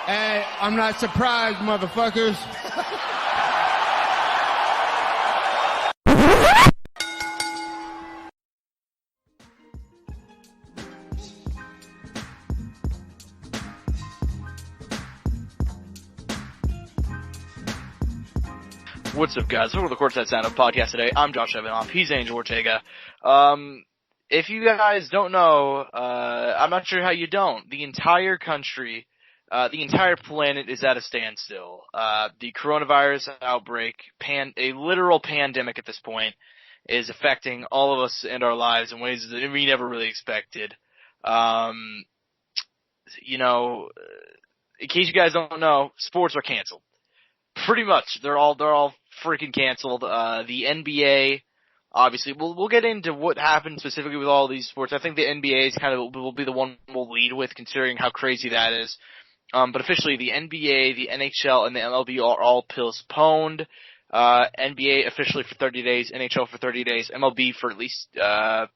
Hey, I'm not surprised, motherfuckers. What's up, guys? Welcome to the Courtside Soundoff podcast today. I'm Josh Evanoff. He's Angel Ortega. If you guys don't know, I'm not sure how you don't. The entire country, the entire planet is at a standstill. The coronavirus outbreak, a literal pandemic at this point, is affecting all of us and our lives in ways that we never really expected. In case you guys don't know, sports are canceled. Pretty much, they're all freaking canceled. The NBA, obviously, we'll get into what happened specifically with all these sports. I think the NBA is will be the one we'll lead with, considering how crazy that is. But officially, the NBA, the NHL, and the MLB are all postponed. NBA officially for 30 days, NHL for 30 days, MLB for at least 2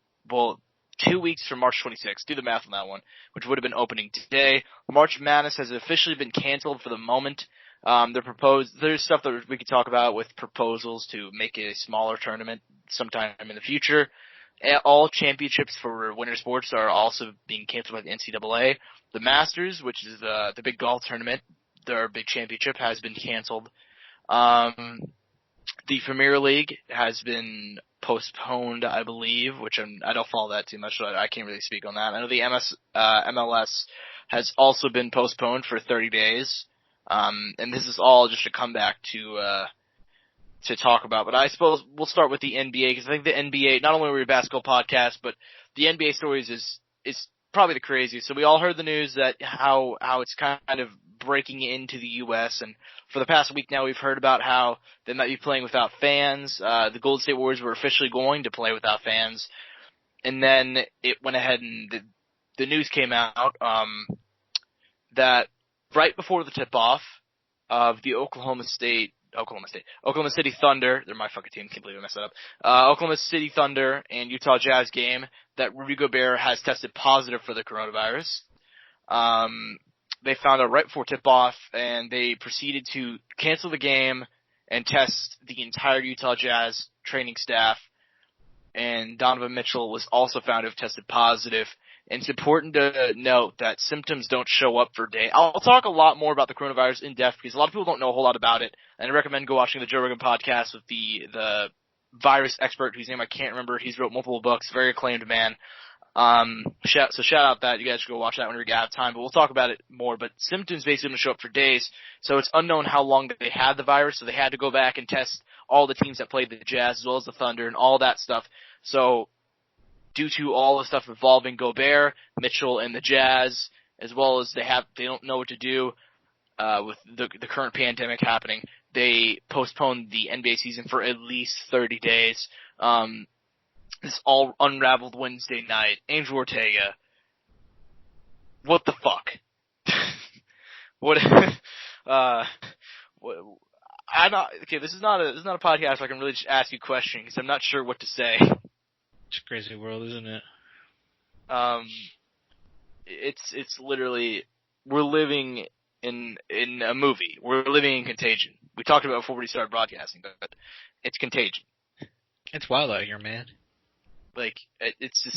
weeks from March 26th. Do the math on that one, which would have been opening today. March Madness has officially been canceled for the moment. There's stuff that we could talk about with proposals to make a smaller tournament sometime in the future. All championships for winter sports are also being canceled by the NCAA. The Masters, which is the big golf tournament, their big championship, has been canceled. The Premier League has been postponed, I believe, which I don't follow that too much, so I can't really speak on that. I know the MLS has also been postponed for 30 days. And this is all just a comeback to talk about. But I suppose we'll start with the NBA, because I think the NBA, not only are we a basketball podcast, but the NBA stories is probably the craziest. So we all heard the news that how it's kind of breaking into the U.S., and for the past week now we've heard about how they might be playing without fans. The Golden State Warriors were officially going to play without fans, and then it went ahead and the news came out that right before the tip-off of the Oklahoma City Thunder, they're my fucking team, can't believe I messed that up, Oklahoma City Thunder and Utah Jazz game, that Rudy Gobert has tested positive for the coronavirus. They found out right before tip-off, and they proceeded to cancel the game and test the entire Utah Jazz training staff, and Donovan Mitchell was also found to have tested positive. And it's important to note that symptoms don't show up for days. I'll talk a lot more about the coronavirus in depth, because a lot of people don't know a whole lot about it. And I recommend go watching the Joe Rogan podcast with the virus expert, whose name I can't remember. He's wrote multiple books, very acclaimed man. Shout out that. You guys should go watch that whenever you have time. But we'll talk about it more. But symptoms basically don't show up for days, so it's unknown how long they had the virus. So they had to go back and test all the teams that played the Jazz as well as the Thunder and all that stuff. So due to all the stuff involving Gobert, Mitchell, and the Jazz, as well as they don't know what to do with the current pandemic happening, they postponed the NBA season for at least 30 days. This all unraveled Wednesday night. Angel Ortega, what the fuck? This is not a podcast where I can really just ask you questions, because I'm not sure what to say. It's a crazy world, isn't it? It's literally, we're living in a movie. We're living in Contagion. We talked about it before we started broadcasting, but it's Contagion. It's wild out here, man. Like, it's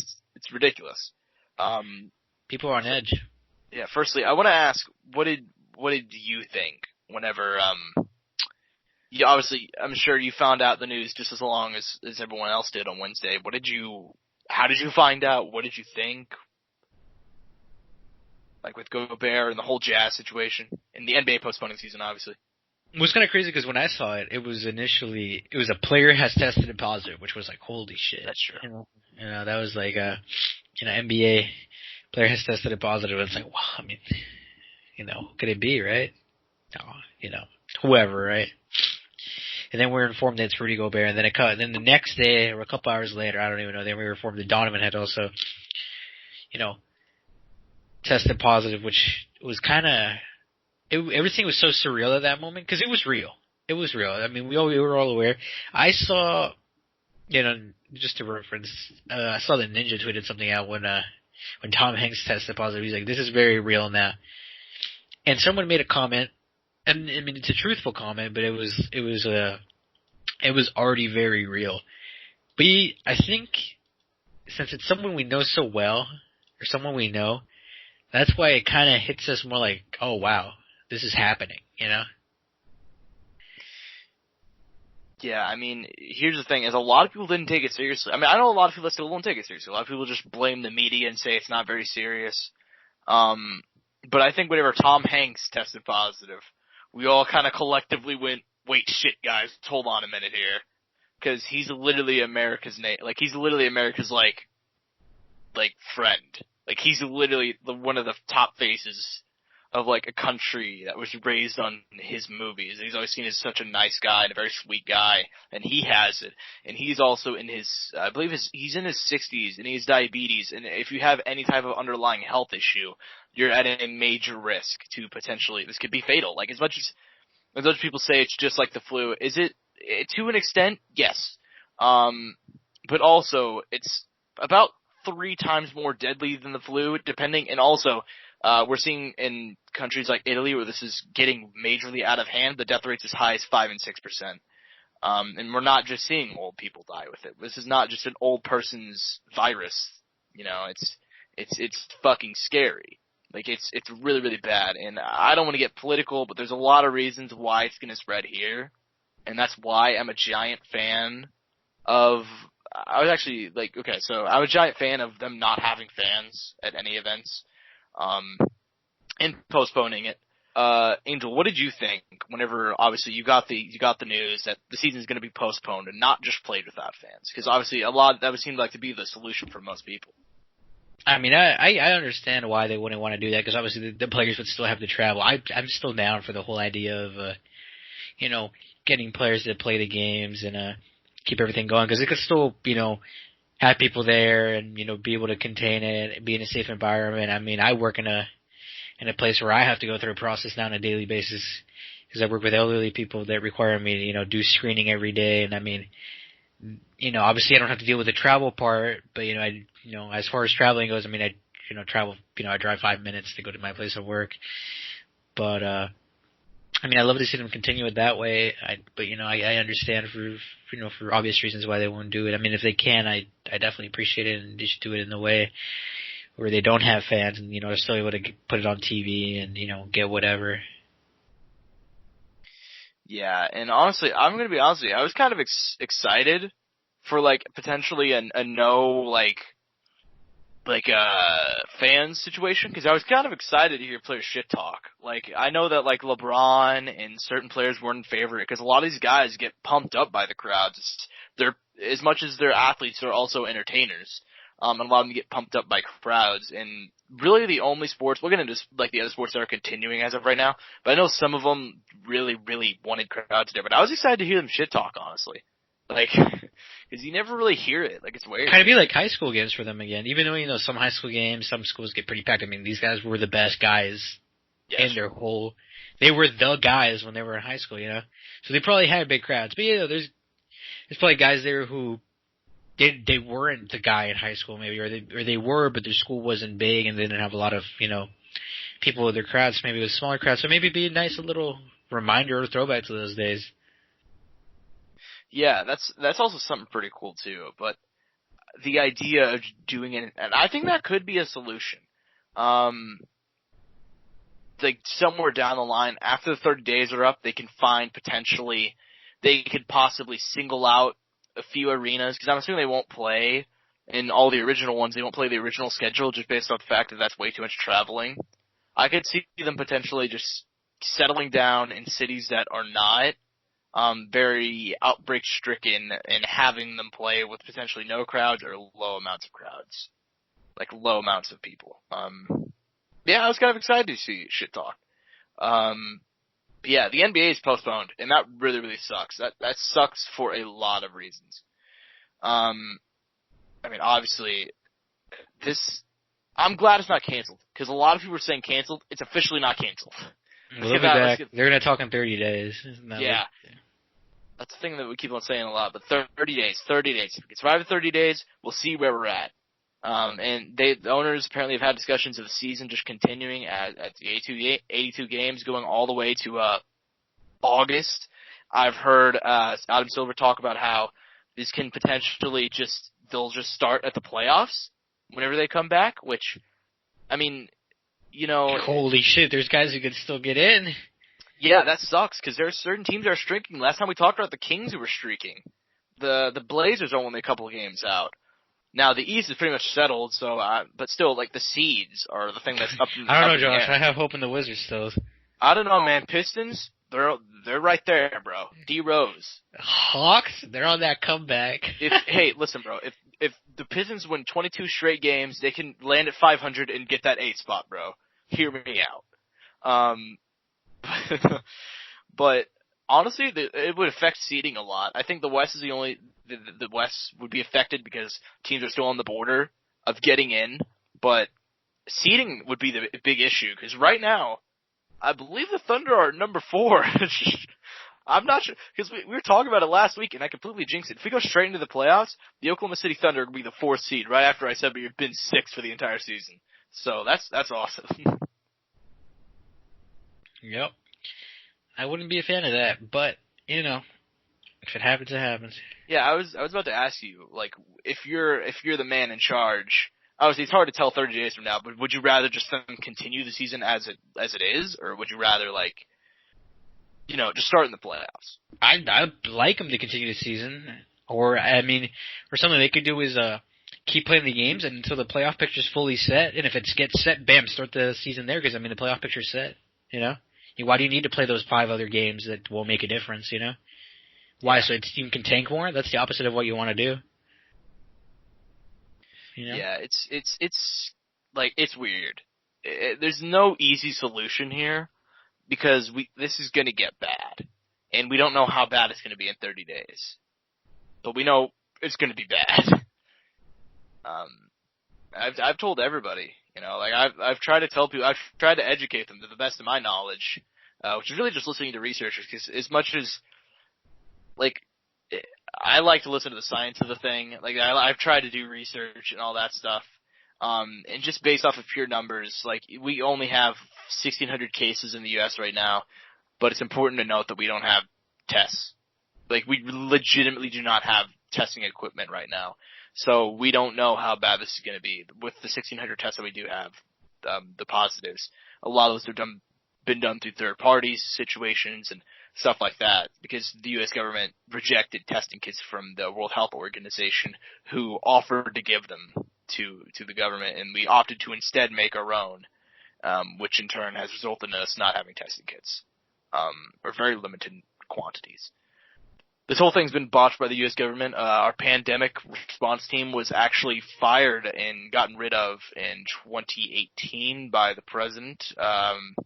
ridiculous. People are on edge. Yeah. Firstly, I want to ask, what did you think whenever obviously, I'm sure you found out the news just as long as everyone else did on Wednesday. How did you find out? What did you think? Like with Gobert and the whole Jazz situation, and the NBA postponing season, obviously. It was kind of crazy, because when I saw it, it was a player has tested positive, which was like, holy shit. That's true. You know, that was like NBA player has tested positive. It's like, wow, I mean, could it be, right? No, whoever, right? And then we were informed that it's Rudy Gobert, and then the next day, or a couple hours later, I don't even know, then we were informed that Donovan had also, tested positive, which was kind of, everything was so surreal at that moment, because it was real. It was real. I mean, we were all aware. I saw, just to reference, I saw that Ninja tweeted something out when Tom Hanks tested positive. He's like, this is very real now. And someone made a comment, and I mean it's a truthful comment, but it was already very real. I think since it's someone we know so well, or someone we know, that's why it kind of hits us more like, oh wow, this is happening, you know? Yeah, I mean, here's the thing, is a lot of people didn't take it seriously. I mean, I know a lot of people that still won't take it seriously. A lot of people just blame the media and say it's not very serious. But I think whenever Tom Hanks tested positive, we all kind of collectively went, wait, shit, guys, hold on a minute here. Because he's literally America's he's literally America's, friend. Like, he's literally one of the top faces of, like, a country that was raised on his movies. He's always seen as such a nice guy and a very sweet guy, and he has it. And he's also in his, I believe he's in his 60s, and he has diabetes, and if you have any type of underlying health issue, you're at a major risk to potentially, this could be fatal. Like, as much as people say it's just like the flu, is it, to an extent? Yes. But also, it's about 3 times more deadly than the flu, depending, and also, we're seeing in countries like Italy where this is getting majorly out of hand, the death rate's as high as 5 and 6%. And we're not just seeing old people die with it. This is not just an old person's virus. You know, it's fucking scary. Like, it's really, really bad. And I don't want to get political, but there's a lot of reasons why it's gonna spread here. And that's why I'm a giant fan of, I'm a giant fan of them not having fans at any events. And postponing it. Angel, what did you think whenever obviously you got the news that the season is going to be postponed and not just played without fans? Because obviously that would seem like to be the solution for most people. I mean, I understand why they wouldn't want to do that, because obviously the players would still have to travel. I'm still down for the whole idea of, getting players to play the games and keep everything going, because it could still, have people there and, be able to contain it, be in a safe environment. I mean, I work in a place where I have to go through a process now on a daily basis, because I work with elderly people that require me to, do screening every day. And I mean, obviously I don't have to deal with the travel part, but, as far as traveling goes, I mean, I drive 5 minutes to go to my place of work. But, I mean, I love to see them continue it that way. But I understand for obvious reasons why they won't do it. I mean, if they can, I definitely appreciate it, and they should do it in the way where they don't have fans, and they're still able to put it on TV and get whatever. Yeah, and honestly, I'm gonna be honest with you. I was kind of excited for potentially a no fans situation, because I was kind of excited to hear players shit talk. Like, I know that LeBron and certain players weren't in favor, because a lot of these guys get pumped up by the crowds. They're, as much as they're athletes, they're also entertainers. And a lot of them get pumped up by crowds. And really the only sports, we'll get into the other sports that are continuing as of right now, but I know some of them really, really wanted crowds there. But I was excited to hear them shit talk, honestly. Because you never really hear it. It's weird. Kind of be like high school games for them again. Even though, some high school games, some schools get pretty packed. I mean, these guys were the best guys in their whole, they were the guys when they were in high school, So they probably had big crowds. But, there's probably guys there who, they weren't the guy in high school maybe, or they were, but their school wasn't big and they didn't have a lot of, people with their crowds. Maybe it was smaller crowds. So maybe it'd be a nice little reminder or throwback to those days. Yeah, that's also something pretty cool too. But the idea of doing it, and I think that could be a solution. Somewhere down the line, after the 30 days are up, they could possibly single out a few arenas, because I'm assuming they won't play in all the original ones. They won't play the original schedule just based on the fact that that's way too much traveling. I could see them potentially just settling down in cities that are not very outbreak stricken and having them play with potentially no crowds or low amounts of crowds. Low amounts of people. Yeah, I was kind of excited to see shit talk. But yeah, the NBA is postponed, and that really, really sucks. That sucks for a lot of reasons. I mean, obviously, I'm glad it's not canceled, because a lot of people are saying canceled. It's officially not canceled. They're going to talk in 30 days. Yeah. That's the thing that we keep on saying a lot, but 30 days. If we can survive the 30 days, we'll see where we're at. And the owners apparently have had discussions of the season just continuing at the 82 games, going all the way to August. I've heard Adam Silver talk about how this can potentially they'll just start at the playoffs whenever they come back, which, I mean, Holy shit, there's guys who could still get in. Yeah, that sucks, because there are certain teams that are streaking. Last time we talked about the Kings who were streaking. The Blazers are only a couple of games out. Now, the East is pretty much settled, so, but still, like, the seeds are the thing that's up in I don't know, up in Josh. the air. I have hope in the Wizards still. I don't know, man. Pistons, they're right there, bro. D Rose. Hawks, they're on that comeback. Hey, listen, bro. If the Pistons win 22 straight games, they can land at 500 and get that 8 spot, bro. Hear me out. But honestly, it would affect seeding a lot. I think the West is the West would be affected because teams are still on the border of getting in, but seeding would be the big issue, because right now, I believe the Thunder are number 4. I'm not sure, because we were talking about it last week, and I completely jinxed it. If we go straight into the playoffs, the Oklahoma City Thunder would be the 4th seed, right after I said we've been 6 for the entire season. So that's awesome. Yep. I wouldn't be a fan of that, but, if it happens, it happens. Yeah, I was about to ask you, like, if you're the man in charge, obviously it's hard to tell 30 days from now, but would you rather just them continue the season as it is, or would you rather, like, just start in the playoffs? I'd like them to continue the season, or something they could do is keep playing the games until the playoff picture's fully set, and if it gets set, bam, start the season there, because, the playoff picture's set, Why do you need to play those 5 other games that will make a difference, Why? So its team can tank more? That's the opposite of what you want to do. Yeah, it's weird. There's no easy solution here, because this is going to get bad. And we don't know how bad it's going to be in 30 days. But we know it's going to be bad. I've told everybody, I've tried to tell people, I've tried to educate them to the best of my knowledge, which is really just listening to researchers, because as much as, like, I like to listen to the science of the thing, like, I've tried to do research and all that stuff, and just based off of pure numbers, like, we only have 1,600 cases in the U.S. right now, but it's important to note that we don't have tests. Like, we legitimately do not have testing equipment right now. So we don't know how bad this is going to be. With the 1,600 tests that we do have, the positives, a lot of those have been done through third parties, situations, and stuff like that, because the U.S. government rejected testing kits from the World Health Organization, who offered to give them to the government, and we opted to instead make our own, which in turn has resulted in us not having testing kits, or very limited quantities. This whole thing's been botched by the U.S. government. Our pandemic response team was actually fired and gotten rid of in 2018 by the president. Like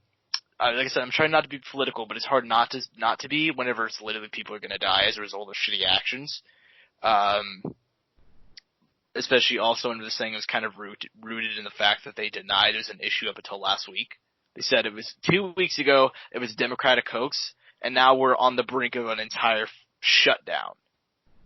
I said, I'm trying not to be political, but it's hard not to be whenever it's literally people are going to die as a result of shitty actions. Especially also under this thing, it was kind of rooted in the fact that they denied it was an issue up until last week. They said it was 2 weeks ago, it was Democratic hoax, and now we're on the brink of an entire shutdown.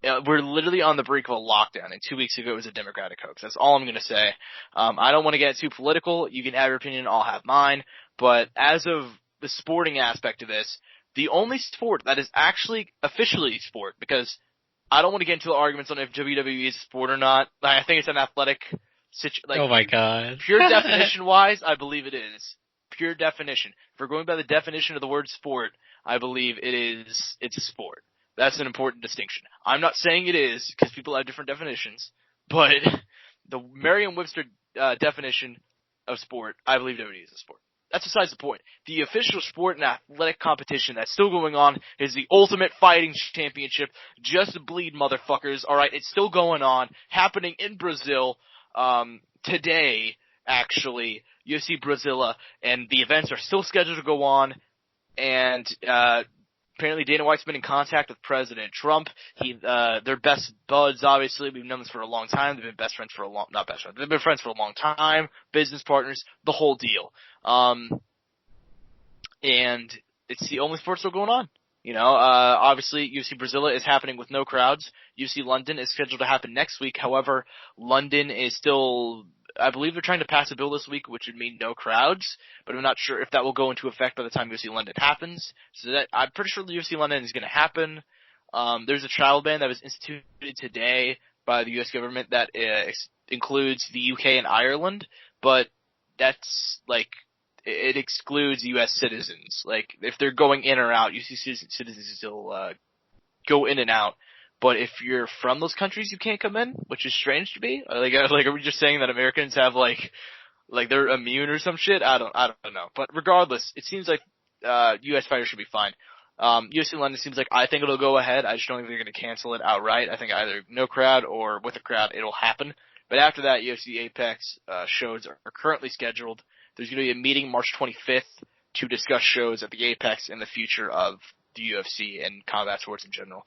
We're literally on the brink of a lockdown, and 2 weeks ago it was a Democratic hoax. That's all I'm going to say. I don't want to get too political. You can have your opinion, I'll have mine. But as of the sporting aspect of this, the only sport that is actually officially sport, because I don't want to get into the arguments on if WWE is a sport or not. I think it's an athletic oh my god. Pure definition-wise, I believe it is. Pure definition. If we're going by the definition of the word sport, I believe it's a sport. That's an important distinction. I'm not saying it is, because people have different definitions, but the Merriam-Webster definition of sport, I believe WWE is a sport. That's besides the point. The official sport and athletic competition that's still going on is the Ultimate Fighting Championship. Just bleed, motherfuckers. Alright, it's still going on. Happening in Brazil today, actually. UFC Brasilia. And the events are still scheduled to go on. And apparently Dana White's been in contact with President Trump. They're best buds, obviously. We've known this for a long time. They've been best friends for a long, not best friends. They've been friends for a long time. Business partners, the whole deal. And it's the only sport still going on. Obviously UFC Brasilia is happening with no crowds. UFC London is scheduled to happen next week. However, London is still, I believe they're trying to pass a bill this week, which would mean no crowds, but I'm not sure if that will go into effect by the time UFC London happens. So that, I'm pretty sure the UFC London is going to happen. There's a travel ban that was instituted today by the US government that includes the UK and Ireland, but that's like, it excludes U.S. citizens. Like, if they're going in or out, U.S. citizens still go in and out. But if you're from those countries, you can't come in, which is strange to me. Like, are we just saying that Americans have like they're immune or some shit? I don't know. But regardless, it seems like U.S. fighters should be fine. UFC London seems like, I think it'll go ahead. I just don't think they're going to cancel it outright. I think either no crowd or with a crowd, it'll happen. But after that, UFC Apex shows are currently scheduled. There's going to be a meeting March 25th to discuss shows at the Apex and the future of the UFC and combat sports in general.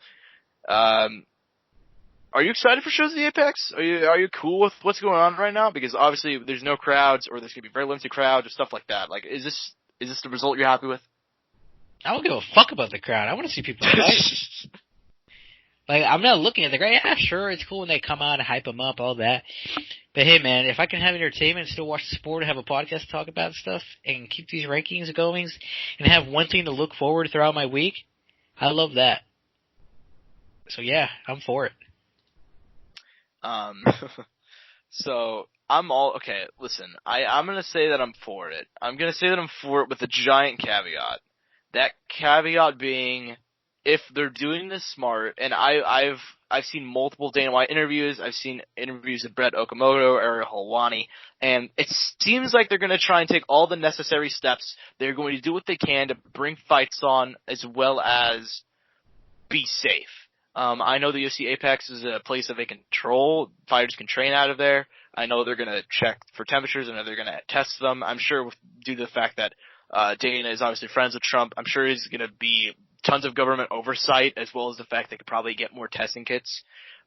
Are you excited for shows at the Apex? Are you cool with what's going on right now? Because obviously there's no crowds, or there's going to be very limited crowds or stuff like that. Like, is this the result you're happy with? I don't give a fuck about the crowd. I want to see people fight. Like, I'm not looking at the crowd. Yeah, sure, it's cool when they come out and hype them up, all that. But hey, man, if I can have entertainment and still watch the sport and have a podcast to talk about stuff and keep these rankings going and have one thing to look forward to throughout my week, I love that. So yeah, I'm for it. So I'm all okay. Listen, I'm gonna say that I'm for it. I'm gonna say that I'm for it with a giant caveat. That caveat being, if they're doing this smart, and I've seen multiple Dana White interviews, I've seen interviews of Brett Okamoto, Ariel Helwani, and it seems like they're going to try and take all the necessary steps. They're going to do what they can to bring fights on as well as be safe. I know the UFC Apex is a place that they control. Fighters can train out of there. I know they're going to check for temperatures. I know they're going to test them. I'm sure due to the fact that Dana is obviously friends with Trump, I'm sure he's going to be tons of government oversight, as well as the fact they could probably get more testing kits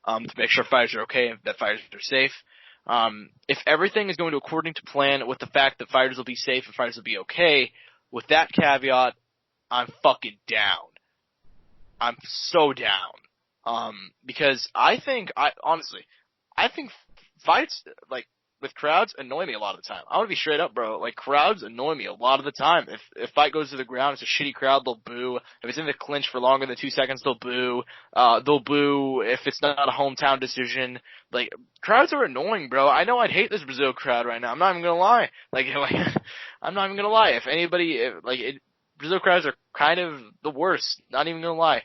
to make sure fighters are okay and that fighters are safe. If everything is going to according to plan, with the fact that fighters will be safe and fighters will be okay, with that caveat, I'm fucking down. I'm so down. Because I think fights, like, with crowds annoy me a lot of the time. I want to be straight up, bro. Like, crowds annoy me a lot of the time. If fight goes to the ground, it's a shitty crowd, they'll boo. If it's in the clinch for longer than 2 seconds, they'll boo. They'll boo if it's not a hometown decision. Like, crowds are annoying, bro. I know I'd hate this Brazil crowd right now. I'm not even gonna lie. I'm not even gonna lie. Brazil crowds are kind of the worst. Not even gonna lie.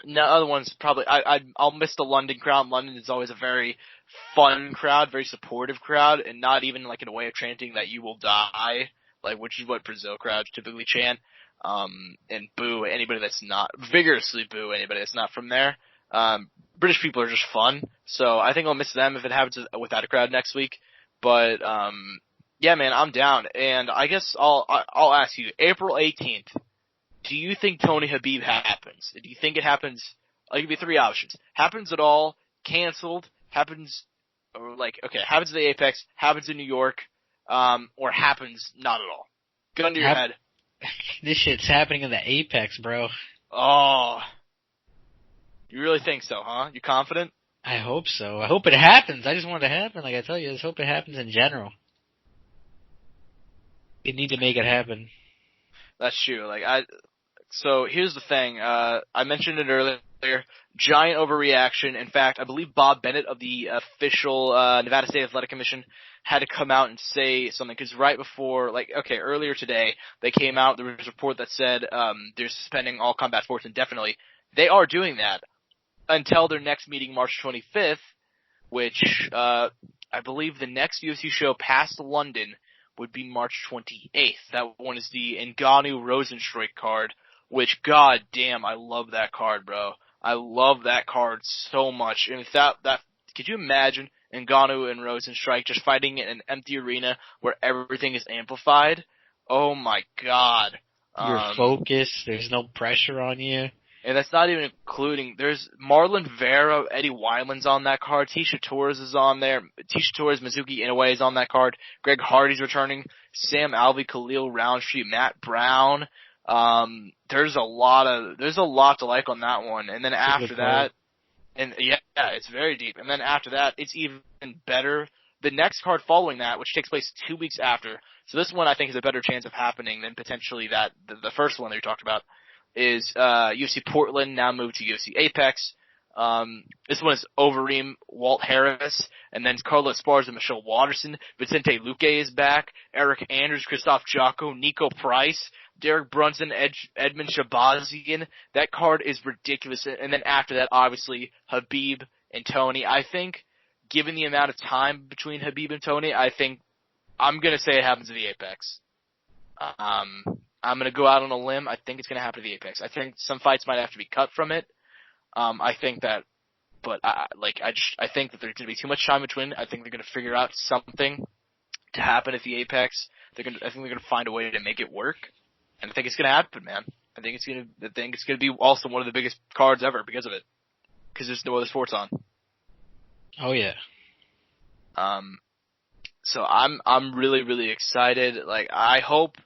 Now, other ones probably, I'll miss the London crowd. London is always a very fun crowd, very supportive crowd, and not even like in a way of chanting that you will die, like, which is what Brazil crowds typically chant, and boo anybody that's not, vigorously boo anybody that's not from there. British people are just fun, so I think I'll miss them if it happens without a crowd next week. But, yeah, man, I'm down, and I guess I'll ask you, April 18th, do you think Tony Habib happens? Do you think it happens? I'll give you 3 options. Happens at all, canceled, happens, or happens at the Apex, happens in New York, or happens not at all. Gun to your head. This shit's happening in the Apex, bro. Oh. You really think so, huh? You confident? I hope so. I hope it happens. I just want it to happen. Like I tell you, I just hope it happens in general. You need to make it happen. That's true. So here's the thing. I mentioned it earlier. Giant overreaction. In fact, I believe Bob Bennett of the official Nevada State Athletic Commission had to come out and say something, because right before, earlier today, they came out. There was a report that said they're suspending all combat sports indefinitely. They are doing that until their next meeting, March 25th, which I believe the next UFC show past London would be March 28th. That one is the Ngannou Rosenstruik card, which, god damn, I love that card, bro. I love that card so much. And if that could you imagine Ngannou and Rosenstruik just fighting in an empty arena where everything is amplified? Oh my god. You're focused, there's no pressure on you. And that's not even including, there's Marlon Vera, Eddie Wineland's on that card, Tisha Torres is on there, Tisha Torres, Mizuki Inoue is on that card, Greg Hardy's returning, Sam Alvey, Khalil Roundtree, Matt Brown, There's a lot to like on that one. And then after that, and yeah, it's very deep. And then after that, it's even better. The next card following that, which takes place 2 weeks after. So this one I think has a better chance of happening than potentially the first one that you talked about, is UFC Portland now moved to UFC Apex. This one is Overeem, Walt Harris, and then Carlos Esparza, Michelle Watterson, Vicente Luque is back, Eric Anders, Christoph Jocko, Nico Price, Derek Brunson, Edmund Shabazian. That card is ridiculous. And then after that, obviously, Habib and Tony. I think, given the amount of time between Habib and Tony, I think I'm going to say it happens at the Apex. I'm going to go out on a limb. I think it's going to happen at the Apex. I think some fights might have to be cut from it. I think that, but I think that there's going to be too much time between. I think they're going to figure out something to happen at the Apex. I think they're going to find a way to make it work. And I think it's going to happen, man. I think it's going to be also one of the biggest cards ever because of it. Because there's no other sports on. Oh yeah. So I'm really, really excited. Like, I hope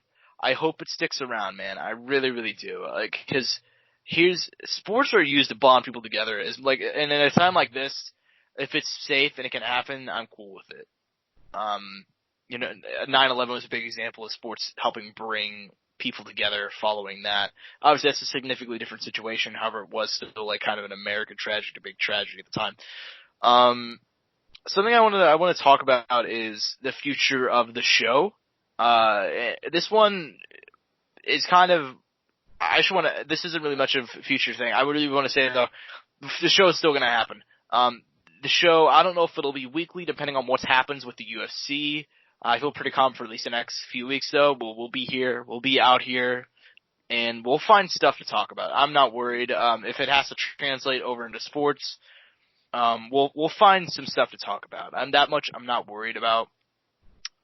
it sticks around, man. I really, really do. Like, cause sports are used to bond people together. And in a time like this, if it's safe and it can happen, I'm cool with it. 9/11 was a big example of sports helping bring people together following that. Obviously, that's a significantly different situation. However, it was still like kind of an American tragedy, a big tragedy at the time. Something I want to talk about is the future of the show. This one is kind of, this isn't really much of a future thing. I would really want to say though, the show is still going to happen. The show, I don't know if it'll be weekly depending on what happens with the UFC. I feel pretty confident for at least the next few weeks though. We'll be here, we'll be out here, and we'll find stuff to talk about. I'm not worried. If it has to translate over into sports, we'll find some stuff to talk about. I'm not worried about.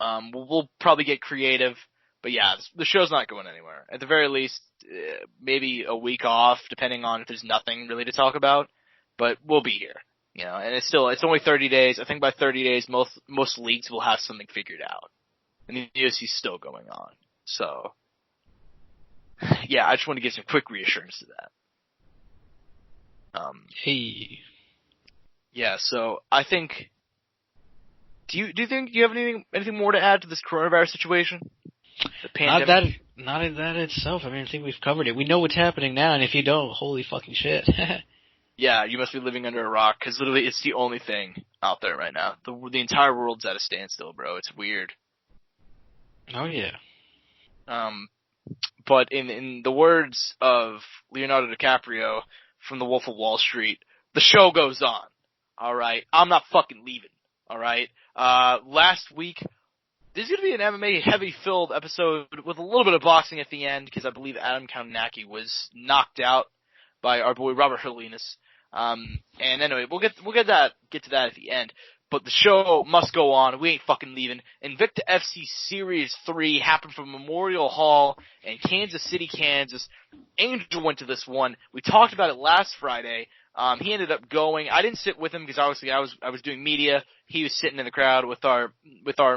We'll probably get creative, but yeah, the show's not going anywhere. At the very least, maybe a week off, depending on if there's nothing really to talk about, but we'll be here. And it's only 30 days. I think by 30 days, most leagues will have something figured out. And the UFC's still going on. So, yeah, I just want to give some quick reassurance to that. Hey. Yeah, so I think, do you have anything more to add to this coronavirus situation? The pandemic? Not that itself. I think we've covered it. We know what's happening now, and if you don't, holy fucking shit. Yeah, you must be living under a rock, because literally it's the only thing out there right now. The entire world's at a standstill, bro. It's weird. Oh, yeah. But in the words of Leonardo DiCaprio from The Wolf of Wall Street, the show goes on. Alright? I'm not fucking leaving. Alright? Last week, this is going to be an MMA heavy filled episode with a little bit of boxing at the end, because I believe Adam Kaunacki was knocked out by our boy Robert Hurlinas. And anyway, we'll get to that at the end. But the show must go on. We ain't fucking leaving. Invicta FC Series 3 happened from Memorial Hall in Kansas City, Kansas. Angel went to this one. We talked about it last Friday. He ended up going. I didn't sit with him because obviously I was doing media. He was sitting in the crowd with our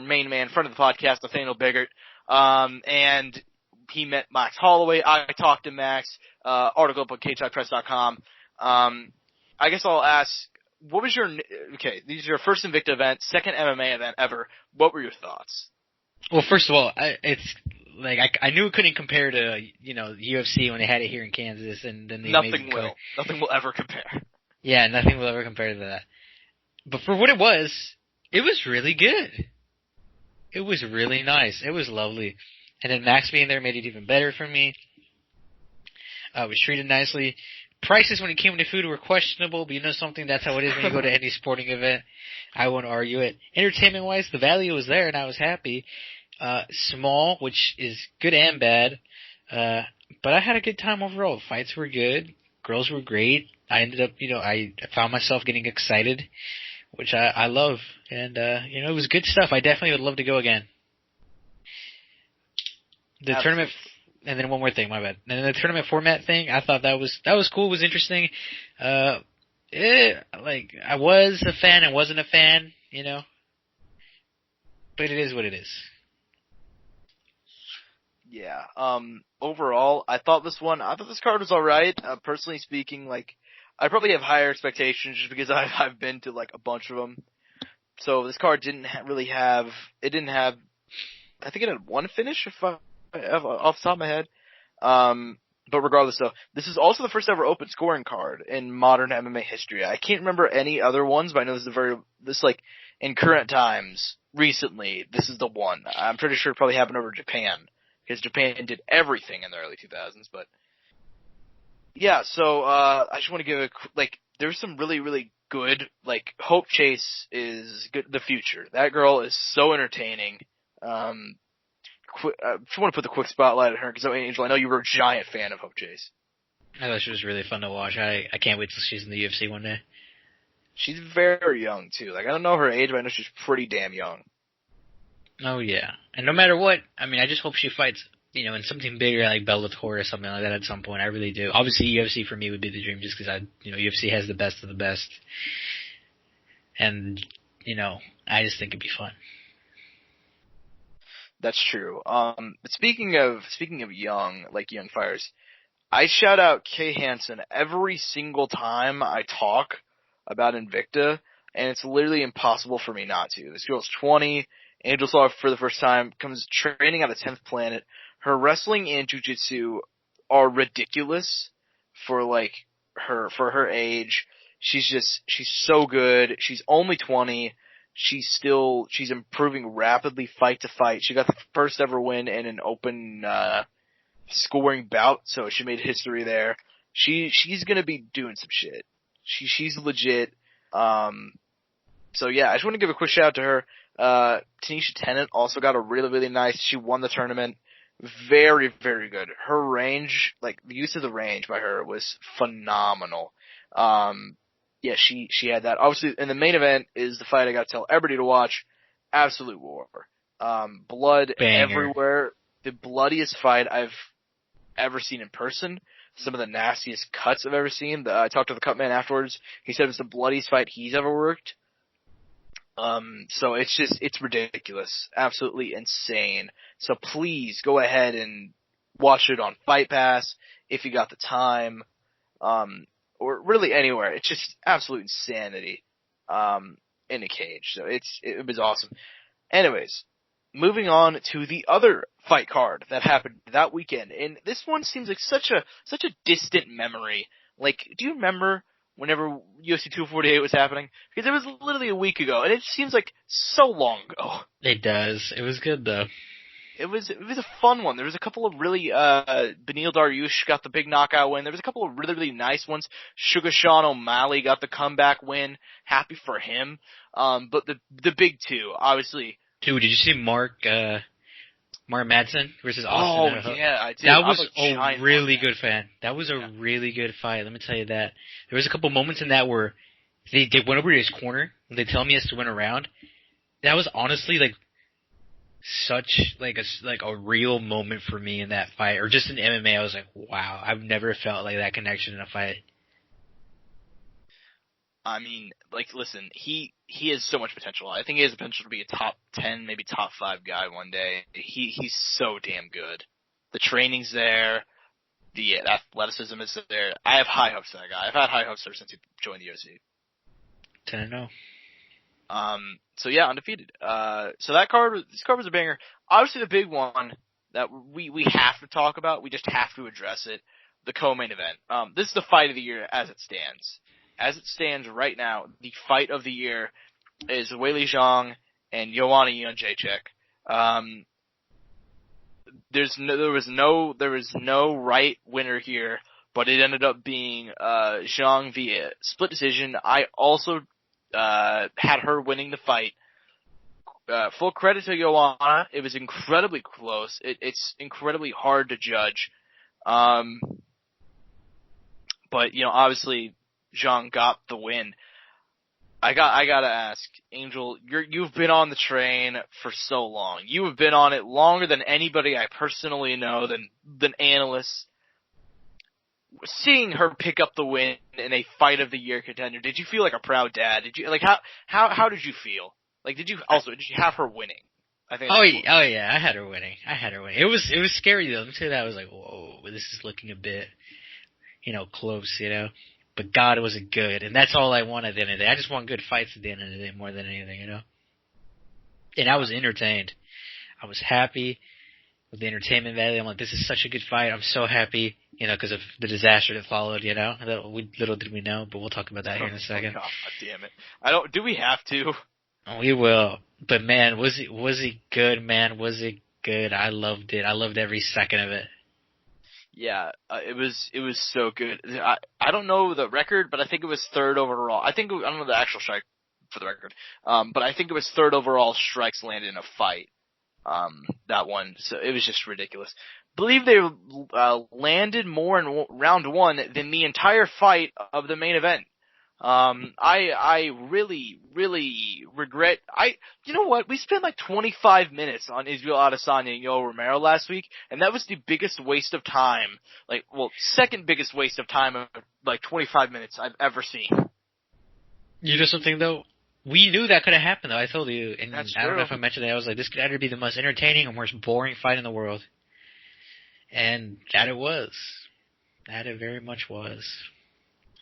main man, friend of the podcast, Nathaniel Biggert. And he met Max Holloway. I talked to Max. Article up on CageSidePress.com. I guess I'll ask, what was this is your first Invicta event, second MMA event ever. What were your thoughts? Well, first of all, I knew it couldn't compare to, UFC when they had it here in Kansas and then Nothing will ever compare. Yeah, nothing will ever compare to that. But for what it was really good. It was really nice. It was lovely. And then Max being there made it even better for me. I was treated nicely. Prices when it came to food were questionable, but something, that's how it is when you go to any sporting event. I won't argue it. Entertainment-wise, the value was there, and I was happy. Small, which is good and bad. But I had a good time overall. Fights were good. Girls were great. I ended up, I found myself getting excited, which I love. And, it was good stuff. I definitely would love to go again. The tournament, and then one more thing, my bad. And then the tournament format thing, I thought that was cool, was interesting. I was a fan and wasn't a fan, But it is what it is. Yeah. Overall, I thought this card was alright. Personally speaking, like, I probably have higher expectations just because I've been to like a bunch of them. So this card didn't really have, it didn't have, I think it had one finish off the top of my head. But regardless though, this is also the first ever open scoring card in modern MMA history. I can't remember any other ones, but I know this like, in current times, recently, this is the one. I'm pretty sure it probably happened over Japan, because Japan did everything in the early 2000s, but yeah, so, I just want to give there's some really, really good, like, Hope Chase is good, the future. That girl is so entertaining. If you want to put the quick spotlight on her, because Angel, I know you were a giant fan of Hope Chase. I thought she was really fun to watch. I can't wait till she's in the UFC one day. She's very young, too. Like, I don't know her age, but I know she's pretty damn young. Oh, yeah. And no matter what, I mean, I just hope she fights, in something bigger like Bellator or something like that at some point. I really do. Obviously, UFC for me would be the dream just because UFC has the best of the best. And, I just think it'd be fun. That's true. But speaking of young fighters, I shout out Kay Hansen every single time I talk about Invicta, and it's literally impossible for me not to. This girl's 20. Angel saw her for the first time, comes training on the 10th planet. Her wrestling and jiu-jitsu are ridiculous for her age. She's so good. She's only 20. She's improving rapidly fight to fight. She got the first ever win in an open, scoring bout, so she made history there. She's gonna be doing some shit. She's legit. So yeah, I just want to give a quick shout out to her. Tanisha Tennant also got a really, really nice, she won the tournament. Very, very good. Her range, like, the use of the range by her was phenomenal. Yeah, she had that. Obviously, in the main event is the fight I gotta tell everybody to watch. Absolute war. Blood Banger. everywhere. The bloodiest fight I've ever seen in person. Some of the nastiest cuts I've ever seen. I talked to the cut man afterwards. He said it's the bloodiest fight he's ever worked. So it's ridiculous. Absolutely insane. So please go ahead and watch it on Fight Pass if you got the time. Or really anywhere. It's just absolute insanity, in a cage. So it was awesome. Anyways, moving on to the other fight card that happened that weekend. And this one seems like such a distant memory. Like, do you remember whenever UFC 248 was happening? Because it was literally a week ago, and it seems like so long ago. It does. It was good, though. It was a fun one. There was a couple of really, Beneil Dariush got the big knockout win. There was a couple of really, really nice ones. Sugar Sean O'Malley got the comeback win. Happy for him. But the big two, obviously. Dude, did you see Mark Madsen versus Austin? Oh, yeah, I did. That was a really good fight. That was a really good fight. Let me tell you that. There was a couple moments in that where they went over to his corner and they tell me he has to win a round. That was honestly like such like a real moment for me in that fight, or just in MMA. I was like, wow, I've never felt like that connection in a fight. I mean, like, listen, he has so much potential. I think he has the potential to be a top 10, maybe top 5 guy one day. He's so damn good. The training's there. The athleticism is there. I have high hopes for that guy. I've had high hopes ever since he joined the UFC. 10-0. So yeah, undefeated. So this card was a banger. Obviously the big one that we have to talk about, we just have to address it, the co-main event. This is the fight of the year as it stands. As it stands right now, the fight of the year is Weili Zhang and Joanna Jędrzejczyk. There was no right winner here, but it ended up being Zhang via split decision. I also had her winning the fight. Full credit to Joanna. It was incredibly close. It's incredibly hard to judge. But obviously Zhang got the win. I gotta ask, Angel, you've been on the train for so long. You have been on it longer than anybody I personally know, than analysts. Seeing her pick up the win in a fight of the year contender, did you feel like a proud dad? Did you how did you feel? Like, did you have her winning? I think. Oh yeah, I had her winning. It was scary though. Let me tell you that. I was like, whoa, this is looking a bit, close, But God, was it good, and that's all I want at the end of the day. I just want good fights at the end of the day more than anything, And I was entertained. I was happy with the entertainment value. I'm like, this is such a good fight. I'm so happy, because of the disaster that followed, Little did we know, but we'll talk about that here in a second. Oh, God damn it. Do we have to? We will. But man, was it good, man? Was it good? I loved it. I loved every second of it. Yeah, it was so good. I don't know the record, but I think it was third overall. I don't know the actual strike for the record. But I think it was third overall strikes landed in a fight. That one. So it was just ridiculous. Believe they landed more in round one than the entire fight of the main event. I really, really regret. You know what? We spent like 25 minutes on Israel Adesanya and Yoel Romero last week, and that was the biggest waste of time. Second biggest waste of time of 25 minutes I've ever seen. You know something though? We knew that could have happened though. I told you, and That's I don't true. know if I mentioned that. I was like, this could either be the most entertaining or most boring fight in the world. And that it was. That it very much was.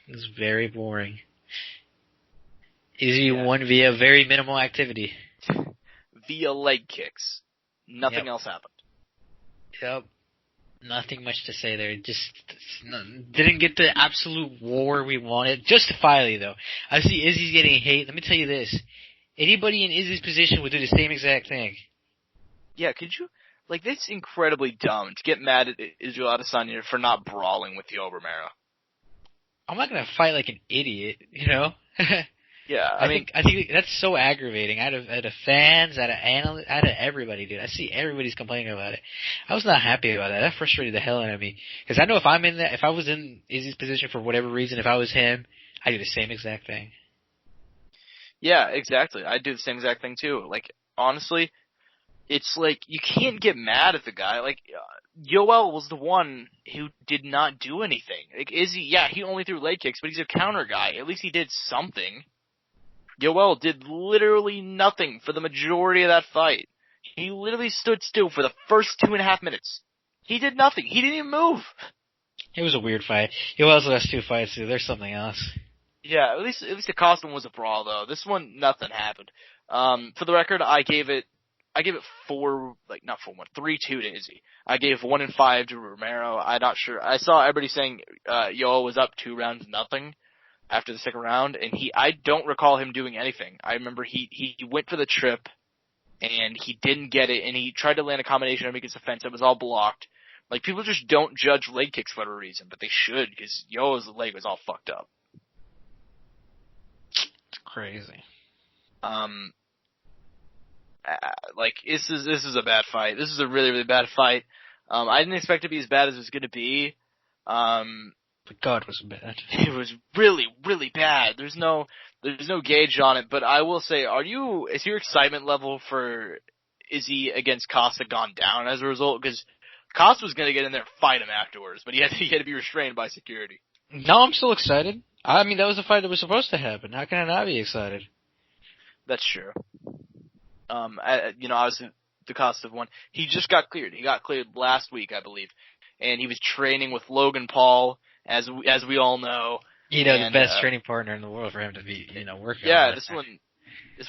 It was very boring. Izzy won via very minimal activity. Via leg kicks. Nothing else happened. Yep. Nothing much to say there. Just didn't get the absolute war we wanted. Justifiably, though. I see Izzy's getting hate. Let me tell you this. Anybody in Izzy's position would do the same exact thing. Yeah, could you... That's incredibly dumb to get mad at Israel Adesanya for not brawling with Yoel Romero. I'm not gonna fight like an idiot, Yeah, I think that's so aggravating. Out of fans, out of analysts, out of everybody, dude. I see everybody's complaining about it. I was not happy about that. That frustrated the hell out of me. Because I know if I was in Izzy's position for whatever reason, if I was him, I'd do the same exact thing. Yeah, exactly. I'd do the same exact thing too. Honestly, it's you can't get mad at the guy. Yoel was the one who did not do anything. Izzy, he only threw leg kicks, but he's a counter guy. At least he did something. Yoel did literally nothing for the majority of that fight. He literally stood still for the first 2.5 minutes. He did nothing. He didn't even move. It was a weird fight. Yoel's last two fights, too. There's something else. Yeah, at least the costume was a brawl, though. This one, nothing happened. For the record, I gave it 3-2 to Izzy. I gave 1 and 5 to Romero. I'm not sure. I saw everybody saying Yoel was up 2 rounds nothing after the second round, and I don't recall him doing anything. I remember he went for the trip, and he didn't get it, and he tried to land a combination to make his defense. It was all blocked. People just don't judge leg kicks for whatever reason, but they should, because Yoel's leg was all fucked up. It's crazy. This is a bad fight. This is a really, really bad fight. I didn't expect it to be as bad as it was going to be. But God, was bad. It was really, really bad. There's no gauge on it, but I will say, is your excitement level for Izzy against Costa gone down as a result? Because Costa was going to get in there and fight him afterwards, but he had to be restrained by security. No, I'm still excited. I mean, that was the fight that was supposed to happen. How can I not be excited? That's true. Obviously the Costa won. He just got cleared. He got cleared last week, I believe, and he was training with Logan Paul, as we all know. The best training partner in the world for him to be, working. Yeah, this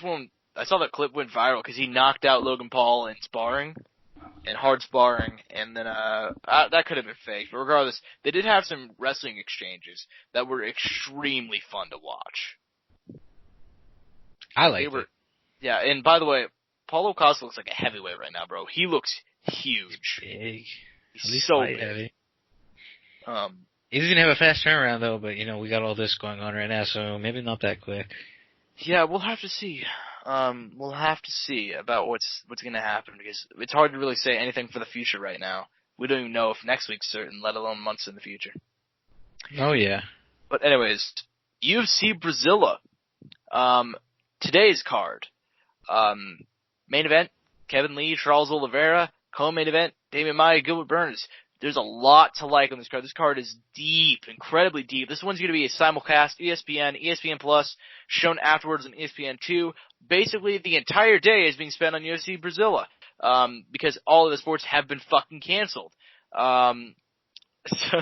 one. I saw that clip went viral because he knocked out Logan Paul in sparring, in hard sparring, and then that could have been fake. But regardless, they did have some wrestling exchanges that were extremely fun to watch. I liked it. Yeah, and by the way, Paulo Costa looks like a heavyweight right now, bro. He looks huge. Big. He's so big. Heavy. He's gonna have a fast turnaround though, but we got all this going on right now, so maybe not that quick. Yeah, we'll have to see. We'll have to see about what's gonna happen, because it's hard to really say anything for the future right now. We don't even know if next week's certain, let alone months in the future. Oh yeah. But anyways, UFC Brazilla. Today's card. Main event, Kevin Lee, Charles Oliveira. Co-main event, Damian Maia, Gilbert Burns. There's a lot to like on this card. This card is deep, incredibly deep. This one's going to be a simulcast, ESPN, ESPN Plus, shown afterwards on ESPN2. basically the entire day is being spent on UFC Brazil, because all of the sports have been fucking canceled. So,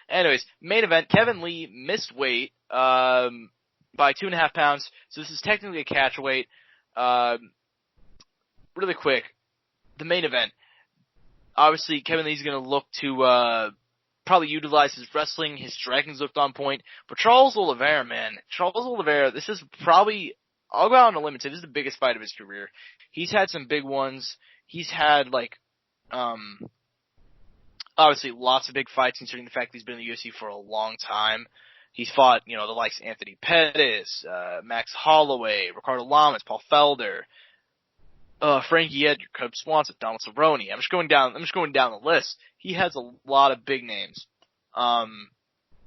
anyways, main event, Kevin Lee missed weight, by 2.5 pounds, so this is technically a catch weight. Really quick, the main event, obviously Kevin Lee's gonna look to, probably utilize his wrestling, his striking's looked on point, but Charles Oliveira, this is probably, I'll go out on a limb and say this is the biggest fight of his career. He's had some big ones. He's had, obviously lots of big fights considering the fact that he's been in the UFC for a long time. He's fought, the likes of Anthony Pettis, Max Holloway, Ricardo Lamas, Paul Felder, Frankie Edgar, Cub Swanson, Donald Cerrone. I'm just going down the list. He has a lot of big names,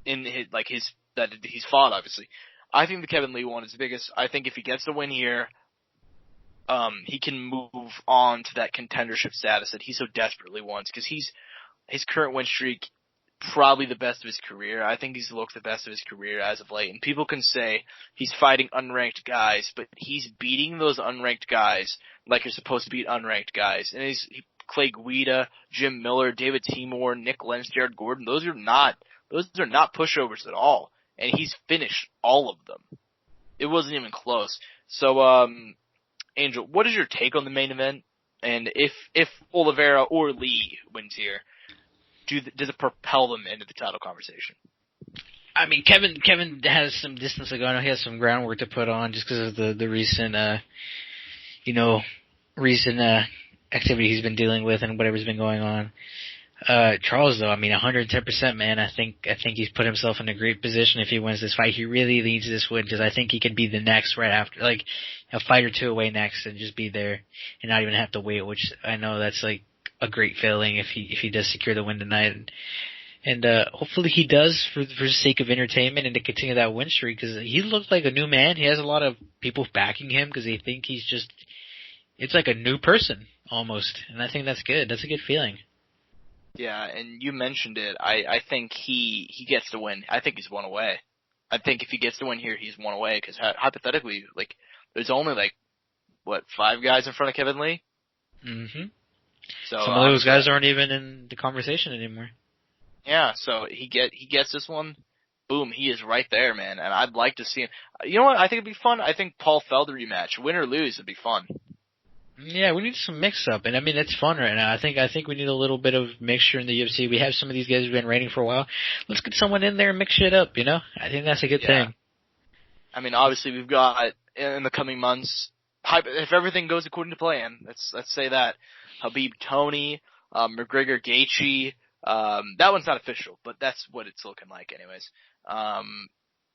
in his that he's fought, obviously. I think the Kevin Lee one is the biggest. I think if he gets the win here, he can move on to that contendership status that he so desperately wants, because his current win streak, probably the best of his career. I think he's looked the best of his career as of late. And people can say he's fighting unranked guys, but he's beating those unranked guys like you're supposed to beat unranked guys. And Clay Guida, Jim Miller, David Timur, Nick Lenz, Jared Gordon, those are not pushovers at all. And he's finished all of them. It wasn't even close. So, Angel, what is your take on the main event? And if Oliveira or Lee wins here, does it propel them into the title conversation? I mean, Kevin has some distance to go. I know he has some groundwork to put on just because of the recent, activity he's been dealing with and whatever's been going on. Charles, though, I mean, 110%, man. I think he's put himself in a great position if he wins this fight. He really needs this win because I think he can be the next right after, like a fight or two away next and just be there and not even have to wait, which I know that's like a great feeling if he does secure the win tonight. And hopefully he does for the sake of entertainment and to continue that win streak, because he looks like a new man. He has a lot of people backing him because they think it's like a new person almost. And I think that's good. That's a good feeling. Yeah, and you mentioned it. I think he gets the win. I think he's one away. I think if he gets the win here, he's one away, because hypothetically, there's only 5 guys in front of Kevin Lee? Mm-hmm. So some of those guys aren't even in the conversation anymore. Yeah, so he gets this one, boom, he is right there, man. And I'd like to see him. You know what? I think it'd be fun. I think Paul Felder rematch, win or lose, it'd be fun. Yeah, we need some mix up, and I mean it's fun right now. I think we need a little bit of mixture in the UFC. We have some of these guys who've been reigning for a while. Let's get someone in there and mix shit up. I think that's a good thing. I mean, obviously we've got in the coming months, if everything goes according to plan, let's say that. Habib Tony, McGregor Gaethje, that one's not official, but that's what it's looking like anyways.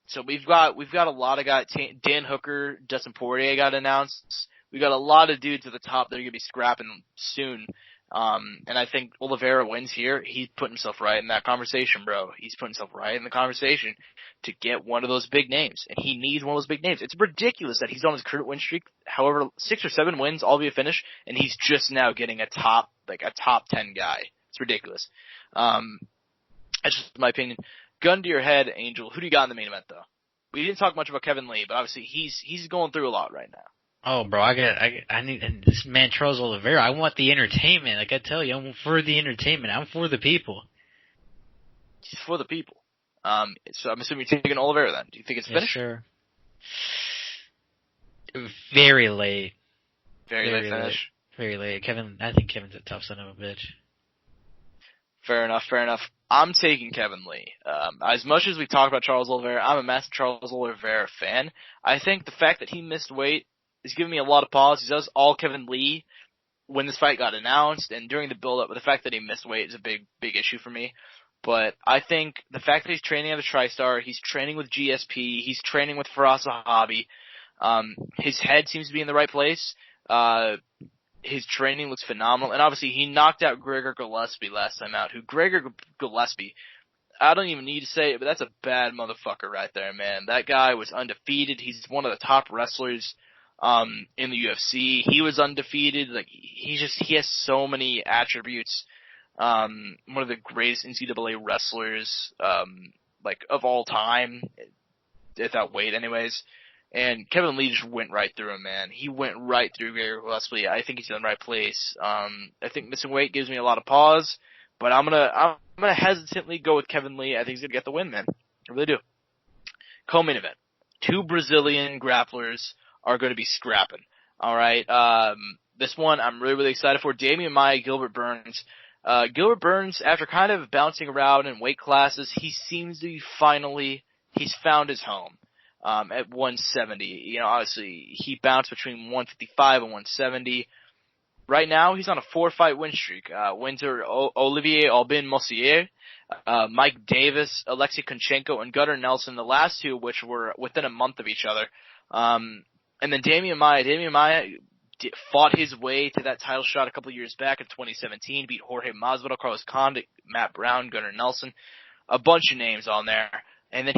So we've got a lot of guys. Dan Hooker, Dustin Poirier got announced. We got a lot of dudes at the top that are gonna be scrapping soon. And I think Oliveira wins here. He's putting himself right in that conversation, bro. He's putting himself right in the conversation to get one of those big names. And he needs one of those big names. It's ridiculous that he's on his current win streak. However, 6 or 7 wins, all via finish, and he's just now getting a top 10 guy. It's ridiculous. That's just my opinion. Gun to your head, Angel. Who do you got in the main event, though? We didn't talk much about Kevin Lee, but obviously he's going through a lot right now. Oh, bro, I need this man, Charles Oliveira. I want the entertainment. Like I tell you, I'm for the entertainment. I'm for the people. He's for the people. So I'm assuming you're taking Oliveira then. Do you think it's finished? Sure. Very late. Very late finish. Very late. I think Kevin's a tough son of a bitch. Fair enough. I'm taking Kevin Lee. As much as we talk about Charles Oliveira, I'm a massive Charles Oliveira fan. I think the fact that he missed weight is giving me a lot of pause. He does all Kevin Lee when this fight got announced and during the build-up, but the fact that he missed weight is a big issue for me. But I think the fact that he's training at the TriStar, he's training with GSP, he's training with Firas Zahabi, his head seems to be in the right place. His training looks phenomenal. And obviously he knocked out Gregor Gillespie last time out, Gregor Gillespie, I don't even need to say it, but that's a bad motherfucker right there, man. That guy was undefeated. He's one of the top wrestlers in the UFC. He was undefeated. He has so many attributes. One of the greatest NCAA wrestlers, of all time, at that weight anyways. And Kevin Lee just went right through him, man. He went right through Gregor Gillespie. I think he's in the right place. I think missing weight gives me a lot of pause, but I'm gonna hesitantly go with Kevin Lee. I think he's gonna get the win, man. I really do. Co-main event. 2 Brazilian grapplers are going to be scrapping. All right. This one I'm really, really excited for. Damian Maia, Gilbert Burns. Gilbert Burns, after kind of bouncing around in weight classes, he seems to be he's found his home. At 170. You know, obviously, he bounced between 155 and 170. Right now, he's on a 4-fight win streak. Wins are Olivier Aubin-Mossier, Mike Davis, Alexei Kunchenko, and Gunnar Nelson, the last 2 which were within a month of each other. And then Damian Maia fought his way to that title shot a couple of years back in 2017, beat Jorge Masvidal, Carlos Condit, Matt Brown, Gunnar Nelson, a bunch of names on there. And then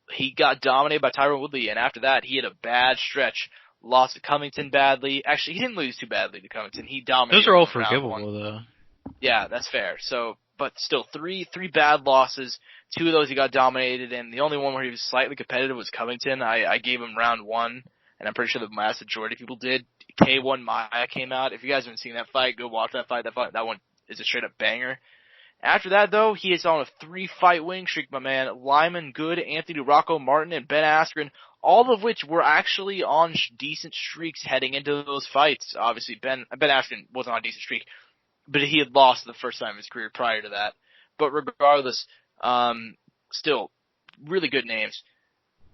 he got dominated by Tyron Woodley, and after that, he had a bad stretch. Lost to Covington badly. Actually, he didn't lose too badly to Covington. He dominated. Those are all forgivable, though. Yeah, that's fair. So, but still, three bad losses. 2 of those he got dominated in. The only one where he was slightly competitive was Covington. I gave him round 1, and I'm pretty sure the vast majority of people did. K1 Maia came out. If you guys haven't seen that fight, go watch that fight. That one is a straight up banger. After that, though, he is on a 3-fight winning streak, my man. Lyman Good, Anthony Rocco Martin, and Ben Askren, all of which were actually on decent streaks heading into those fights. Obviously, Ben Askren wasn't on a decent streak, but he had lost the first time in his career prior to that. But regardless, still, really good names.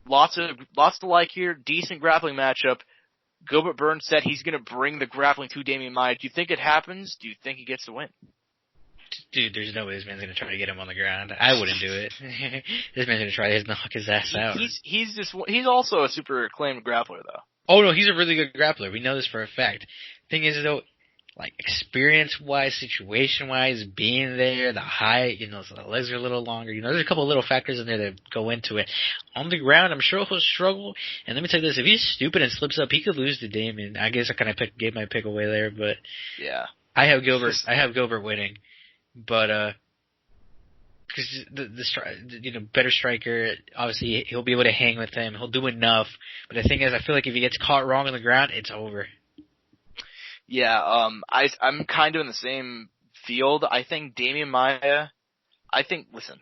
Lots to like here. Decent grappling matchup. Gilbert Burns said he's going to bring the grappling to Damian Maia. Do you think it happens? Do you think he gets the win? Dude, there's no way this man's gonna try to get him on the ground. I wouldn't do it. This man's gonna try to knock his ass out. He's also a super acclaimed grappler, though. Oh no, he's a really good grappler. We know this for a fact. Thing is, though, like experience-wise, situation-wise, being there, the height, so the legs are a little longer. There's a couple of little factors in there that go into it. On the ground, I'm sure he'll struggle. And let me tell you this: if he's stupid and slips up, he could lose to Damian. I guess I kind of gave my pick away there, but yeah, I have Gilbert winning. But because better striker, obviously he'll be able to hang with him. He'll do enough. But the thing is, I feel like if he gets caught wrong on the ground, it's over. Yeah, I'm kind of in the same field. I think Damian Maia. Listen,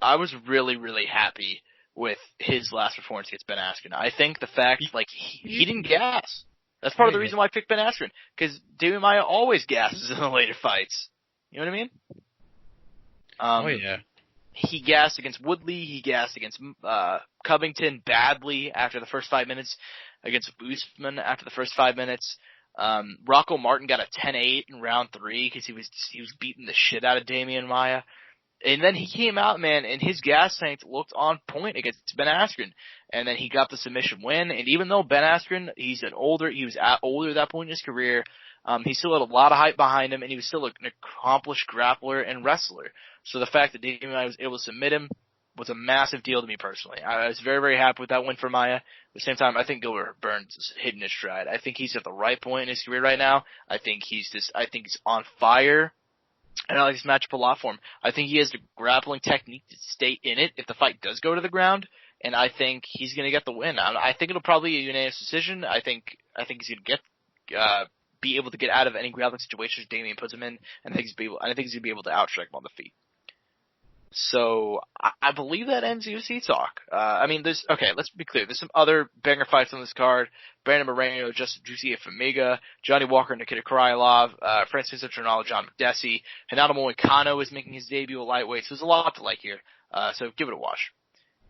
I was really, really happy with his last performance against Ben Askren. I think the fact he didn't gas. That's part of the reason why I picked Ben Askren, because Damian Maia always gasses in the later fights. You know what I mean? Yeah. He gassed against Woodley. He gassed against Covington badly after the first 5 minutes. Against Usman after the first 5 minutes. Rocco Martin got a 10-8 in round 3 because he was beating the shit out of Damian Maia. And then he came out, man, and his gas tank looked on point against Ben Askren. And then he got the submission win. And even though Ben Askren, he was older at that point in his career, he still had a lot of hype behind him, and he was still an accomplished grappler and wrestler. So the fact that Damian Maia was able to submit him was a massive deal to me personally. I was very, very happy with that win for Maia. At the same time, I think Gilbert Burns is hitting his stride. I think he's at the right point in his career right now. I think he's on fire. And I like this matchup a lot for him. I think he has the grappling technique to stay in it if the fight does go to the ground, and I think he's going to get the win. I think it'll probably be a unanimous decision. I think he's going to be able to get out of any grappling situations Damian puts him in, and I think he's going to be able to outstrike him on the feet. So I believe that ends UFC talk. Let's be clear. There's some other banger fights on this card. Brandon Moreno, Justin Juicy Famiga, Johnny Walker, Nikita Krylov, Francisco Trinaldo, John McDessie, Hanato Moicano is making his debut at lightweight. So there's a lot to like here. So give it a watch.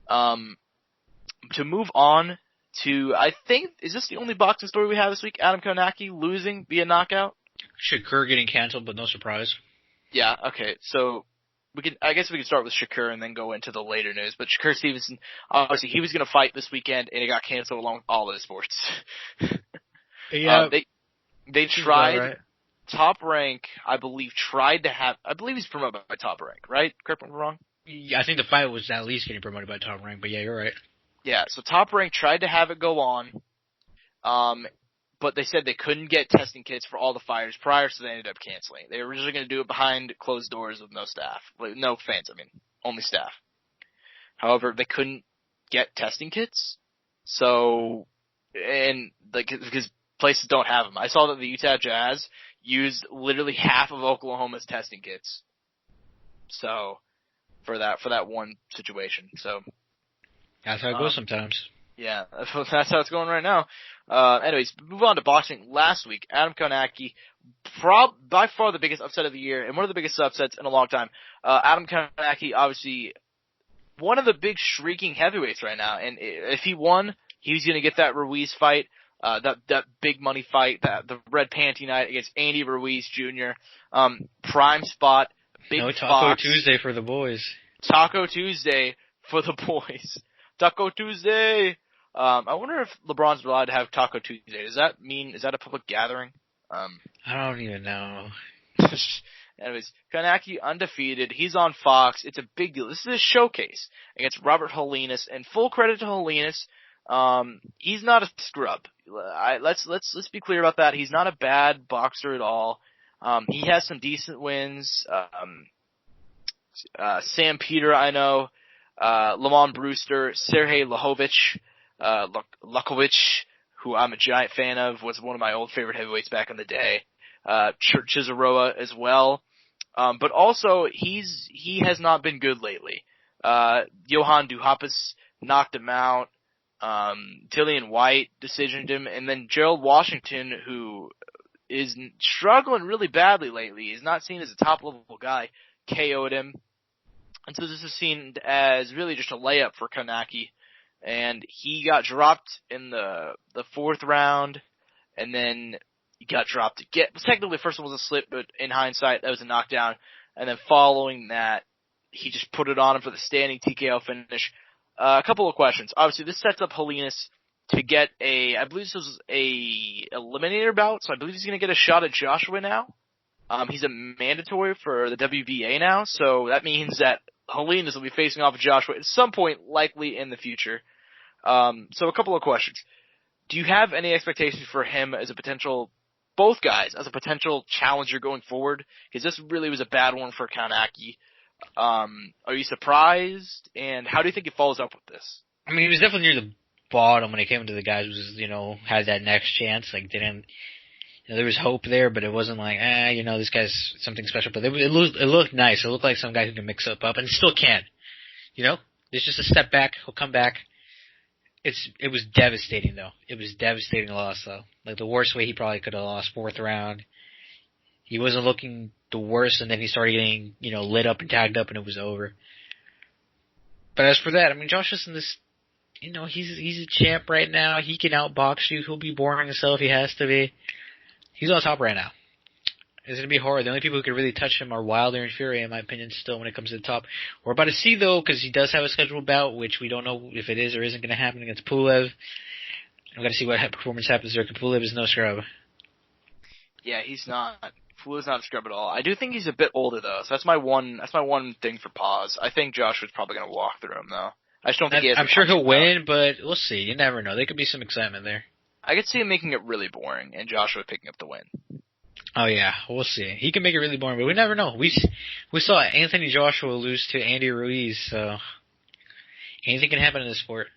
To move on to, I think, is this the only boxing story we have this week? Adam Konaki losing via knockout? Shakur getting canceled, but no surprise. Yeah, okay. So I guess we could start with Shakur and then go into the later news. But Shakur Stevenson, obviously, he was going to fight this weekend, and it got canceled along with all of the sports. Yeah, they tried. Right. Top Rank, I believe he's promoted by Top Rank, right? Correct me if I'm wrong. Yeah, I think the fight was at least getting promoted by Top Rank, but yeah, you're right. Yeah, so Top Rank tried to have it go on, but they said they couldn't get testing kits for all the fighters prior, so they ended up canceling. They were originally going to do it behind closed doors with no staff. No fans, only staff. However, they couldn't get testing kits, So, and like because places don't have them. I saw that the Utah Jazz used literally half of Oklahoma's testing kits. So, for that one situation. So That's how it goes sometimes. Yeah, that's how it's going right now. Anyways, move on to boxing. Last week, Adam Kownacki, by far the biggest upset of the year, and one of the biggest upsets in a long time. Adam Kownacki, obviously, one of the big shrieking heavyweights right now, and if he won, he was going to get that Ruiz fight, that big money fight, the red panty night against Andy Ruiz Jr. Prime spot, big No Taco box. Tuesday for the boys. Taco Tuesday for the boys. Taco Tuesday. I wonder if LeBron's allowed to have Taco Tuesday. Does that mean, is that a public gathering? I don't even know. Anyways, Kownacki undefeated. He's on Fox. It's a big deal. This is a showcase against Robert Holinas, and full credit to Holinas. He's not a scrub. Let's be clear about that. He's not a bad boxer at all. He has some decent wins. Sam Peter, I know. Lamont Brewster, Sergey Lahovich, Lukovic, who I'm a giant fan of, was one of my old favorite heavyweights back in the day. Chizaroa as well. But also, he has not been good lately. Johan Duhaupas knocked him out. Dillian White decisioned him, and then Gerald Washington, who is struggling really badly lately, is not seen as a top level guy, KO'd him. And so this is seen as really just a layup for Kownacki. And he got dropped in the fourth round, and then he got dropped again. Technically, the first one was a slip, but in hindsight, that was a knockdown. And then following that, he just put it on him for the standing TKO finish. A couple of questions. Obviously, this sets up Holinas to get I believe this was a eliminator bout, so I believe he's going to get a shot at Joshua now. He's a mandatory for the WBA now, so that means that Holinas will be facing off with Joshua at some point, likely in the future. So a couple of questions. Do you have any expectations for him as a potential, both guys, as a potential challenger going forward? Because this really was a bad one for Kownacki. Are you surprised? And how do you think he follows up with this? I mean, he was definitely near the bottom when it came to the guys who, had that next chance. Like, there was hope there, but it wasn't like, this guy's something special. But it looked nice. It looked like some guy who can mix up, and still can. There's just a step back. He'll come back. It was devastating, though. It was devastating loss, though. Like, the worst way he probably could have lost, fourth round. He wasn't looking the worst, and then he started getting, lit up and tagged up, and it was over. But as for that, I mean, Josh is in this, he's a champ right now. He can outbox you. He'll be boring himself if he has to be. He's on top right now. It's going to be hard. The only people who can really touch him are Wilder and Fury, in my opinion, still, when it comes to the top. We're about to see, though, because he does have a scheduled bout, which we don't know if it is or isn't going to happen against Pulev. I've got to see what performance happens there, because Pulev is no scrub. Yeah, he's not. Fulew's not a scrub at all. I do think he's a bit older, though, so that's my one thing for pause. I think Joshua's probably going to walk through him, though. I just don't think he has. I'm sure he'll win, but we'll see. You never know. There could be some excitement there. I could see him making it really boring, and Joshua picking up the win. Oh yeah, we'll see. He can make it really boring, but we never know. We saw Anthony Joshua lose to Andy Ruiz, so anything can happen in this sport.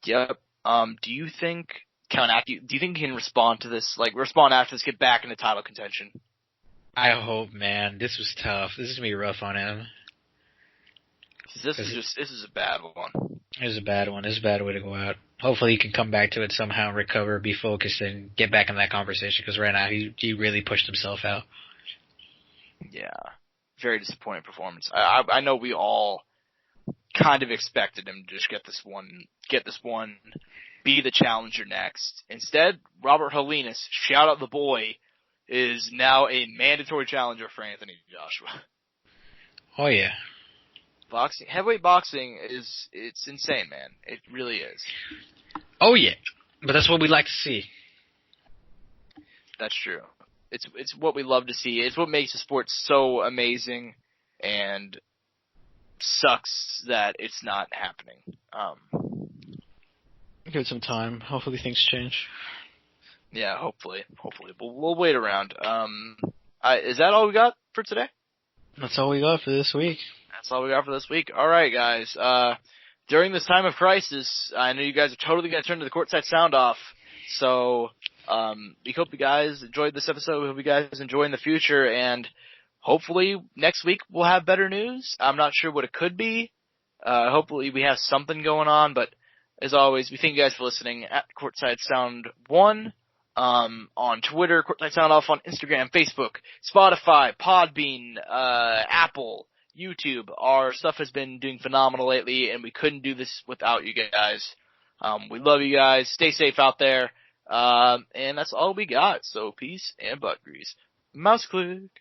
Yep. Do you think Kownacki? Do you think he can respond to this? Like, respond after this, get back into title contention? I hope, man. This was tough. This is gonna be rough on him. This is a bad one. It was a bad one. This is a bad way to go out. Hopefully he can come back to it somehow, recover, be focused, and get back in that conversation, because right now he really pushed himself out. Yeah. Very disappointing performance. I know we all kind of expected him to just get this one, be the challenger next. Instead, Robert Holinas, shout out the boy, is now a mandatory challenger for Anthony Joshua. Oh yeah. Heavyweight boxing it's insane, man. It really is. Oh yeah, but that's what we like to see. That's true. It's what we love to see. It's what makes the sport so amazing, and sucks that it's not happening. Give it some time. Hopefully things change. Yeah, hopefully. We'll wait around. Is that all we got for today? That's all we got for this week. That's all we got for this week. All right, guys. during this time of crisis, I know you guys are totally going to turn to the Courtside Soundoff. So, we hope you guys enjoyed this episode. We hope you guys enjoy in the future. And hopefully next week we'll have better news. I'm not sure what it could be. Hopefully we have something going on. But as always, we thank you guys for listening at Courtside Sound 1. On Twitter, Courtside Soundoff, on Instagram, Facebook, Spotify, Podbean, Apple, YouTube. Our stuff has been doing phenomenal lately, and we couldn't do this without you guys. We love you guys. Stay safe out there. And that's all we got. So peace and butt grease. Mouse click.